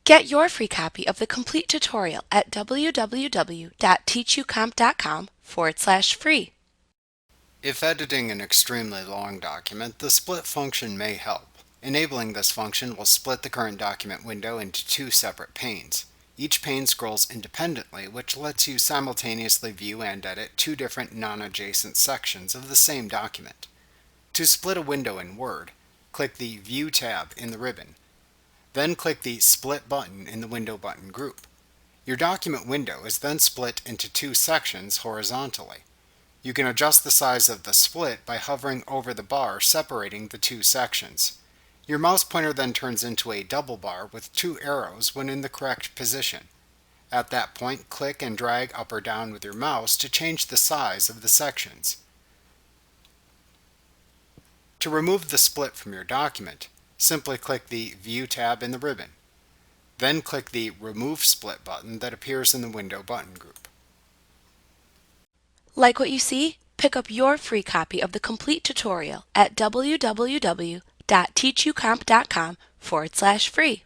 Get your free copy of the complete tutorial at www.teachucomp.com/free. If editing an extremely long document, the split function may help. Enabling this function will split the current document window into two separate panes. Each pane scrolls independently, which lets you simultaneously view and edit two different non-adjacent sections of the same document. To split a window in Word, click the View tab in the ribbon. Then click the Split button in the Window button group. Your document window is then split into two sections horizontally. You can adjust the size of the split by hovering over the bar separating the two sections. Your mouse pointer then turns into a double bar with two arrows when in the correct position. At that point, click and drag up or down with your mouse to change the size of the sections. To remove the split from your document, simply click the View tab in the ribbon. Then click the Remove Split button that appears in the Window button group. Like what you see? Pick up your free copy of the complete tutorial at www.teachucomp.com/free.